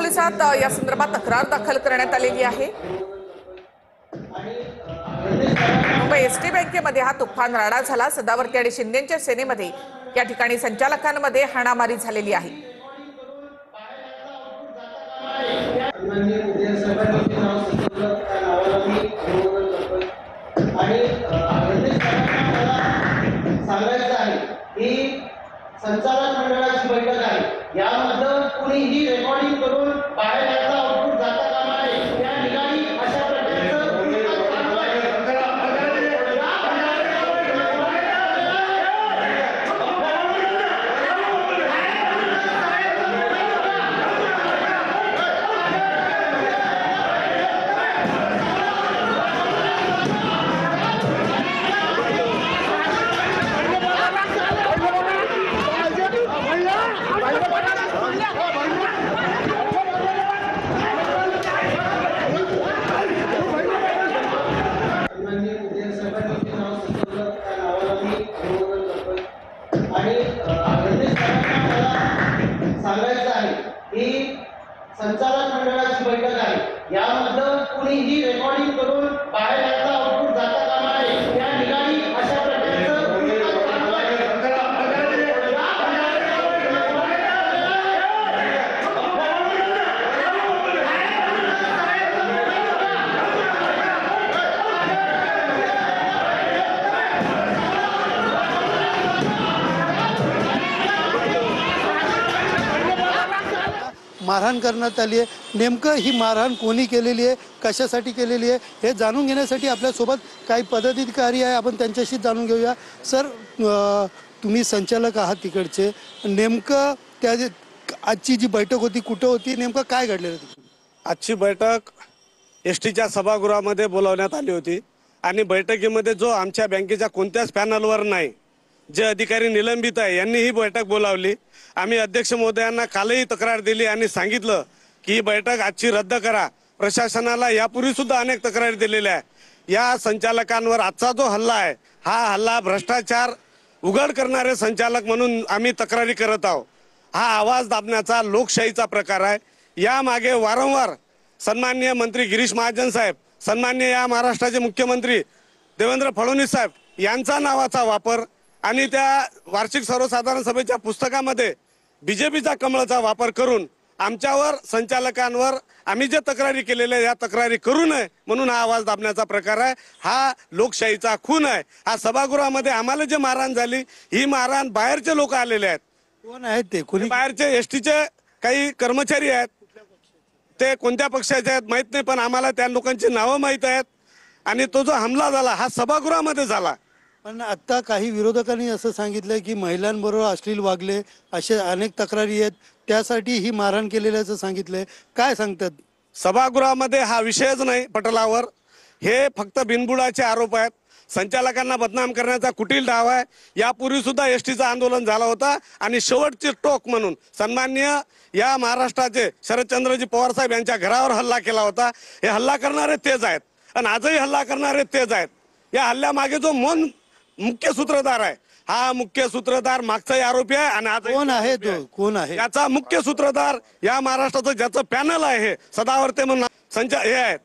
पोलिसात या संदर्भात तक्रार दाखल करण्यात आलेली आहे। मुंबई एसटी बँकेमध्ये हा तुफान राडा झाला। सदावर्ती आणि शिंदेच्या सेनेमध्ये या ठिकाणी संचालकांमध्ये हाणामारी झालेली आहे। संचालक मंडळाची बैठक आहे। यामध्ये कुणीही रेकॉर्डिंग करून बाहेर यायचा आउटपुट जाता कामा नये। त्या ठिकाणी अशा सांगायचं आहे की संचालक मंडळाची बैठक आहे। यामध्ये कुणीही रेकॉर्डिंग करून बाहेर यायचा आउटपुट जाता कामा नये। त्या ठिकाणी अशा मारहाण करण्यात आली आहे। नेमकं ही मारहाण कोणी केलेली आहे, कशासाठी केलेली आहे हे जाणून घेण्यासाठी आपल्यासोबत काही पदाधिकारी आहे, आपण त्यांच्याशी जाणून घेऊया। सर, तुम्ही संचालक आहात तिकडचे, नेमकं त्या आजची जी बैठक होती कुठं होती, नेमकं काय घडलेलं होतं? आजची बैठक एसटीच्या सभागृहामध्ये बोलावण्यात आली होती आणि बैठकीमध्ये जो आमच्या बँकेच्या कोणत्याच पॅनलवर नाही, जे अधिकारी निलंबित आहे यांनी ही बैठक बोलावली। आम्ही अध्यक्ष महोदयांना कालही तक्रार दिली आणि सांगितलं की ही बैठक आजची रद्द करा। प्रशासनाला यापूर्वी सुद्धा अनेक तक्रारी दिलेल्या आहे। या संचालकांवर आजचा जो हल्ला आहे हा हल्ला भ्रष्टाचार उघड करणारे संचालक म्हणून आम्ही तक्रारी करत आहोत। हा आवाज दाबण्याचा लोकशाहीचा प्रकार आहे। यामागे वारंवार सन्माननीय मंत्री गिरीश महाजन साहेब, सन्माननीय या महाराष्ट्राचे मुख्यमंत्री देवेंद्र फडणवीस साहेब यांचा नावाचा वापर आणि त्या वार्षिक सर्वसाधारण सभेच्या पुस्तकामध्ये बीजेपीचा कमळाचा वापर करून आमच्यावर, संचालकांवर आम्ही जे तक्रारी केलेल्या या तक्रारी करू नये म्हणून हा आवाज दाबण्याचा प्रकार आहे। हा लोकशाहीचा खून आहे। हा सभागृहामध्ये आम्हाला जे मारहाण झाली ही मारहाण बाहेरचे लोक आलेले आहेत। कोण आहेत ते? कोणी? बाहेरचे एसटीचे काही कर्मचारी आहेत, ते कोणत्या पक्षाचे आहेत माहित नाही, पण आम्हाला त्या लोकांची नावं माहित आहेत। आणि तो जो हमला झाला हा सभागृहामध्ये झाला। पण आता काही विरोधकांनी असं सांगितलंय की महिलांबरोबर अश्लील वागले, असे अनेक तक्रारी आहेत, त्यासाठी ही मारहाण केलेल्याचं सांगितलंय। काय सांगतात? सभागृहामध्ये हा विषयच नाही पटलावर। हे फक्त बिनबुडाचे आरोप आहेत। संचालकांना बदनाम करण्याचा कुटील डाव आहे। यापूर्वी सुद्धा एसटीचं आंदोलन झालं होतं आणि शेवटचे टोक म्हणून सन्माननीय या महाराष्ट्राचे शरदचंद्रजी पवार साहेब यांच्या घरावर हल्ला केला होता। हे हल्ला करणारे तेच आहेत आणि आजही हल्ला करणारे तेच आहेत। या हल्ल्यामागे जो मुख्य सूत्रधार आहे हा मुख्य सूत्रधार मागचाही आरोपी आहे आणि आज कोण आहे तो? कोण आहे याचा मुख्य सूत्रधार? या महाराष्ट्राचं ज्याचं पॅनल आहे सदावर्ते म्हणून हे आहेत,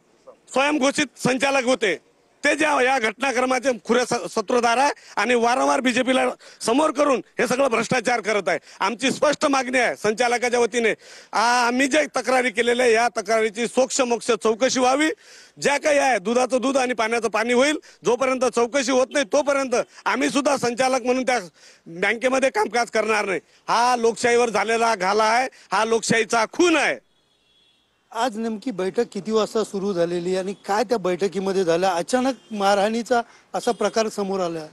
स्वयंघोषित संचालक होते ते, ज्या या घटनाक्रमाचे खुरे सूत्रधार आहे आणि वारंवार बीजेपीला समोर करून हे सगळं भ्रष्टाचार करत आहे। आमची स्पष्ट मागणी आहे संचालकाच्या वतीने, आम्ही जे तक्रारी केलेल्या या तक्रारीची सोक्ष चौकशी व्हावी। ज्या काही आहे दुधाचं दूध आणि पाण्याचं पाणी होईल। जोपर्यंत चौकशी होत नाही तोपर्यंत आम्ही सुद्धा संचालक म्हणून त्या बँकेमध्ये कामकाज करणार नाही। हा लोकशाहीवर झालेला घाला आहे, हा लोकशाहीचा खून आहे। आज नेमकी बैठक किती वाजता सुरू झालेली आणि काय त्या बैठकीमध्ये झालं? अचानक मारहाणीचा असा प्रकार समोर आला।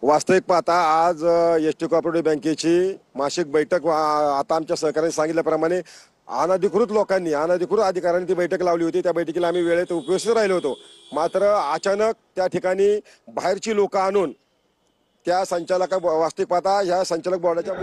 वास्तविक पाहता आज एसटी कोऑपरेटिव्ह बँकेची मासिक बैठक आता आमच्या सहकार्याने सांगितल्याप्रमाणे अनधिकृत लोकांनी, अनधिकृत अधिकाऱ्यांनी ती बैठक लावली होती। त्या बैठकीला आम्ही वेळेत उपस्थित राहिलो होतो। मात्र अचानक त्या ठिकाणी बाहेरची लोक आणून त्या संचालक, वास्तविक पाहता ह्या संचालक बोर्डाच्या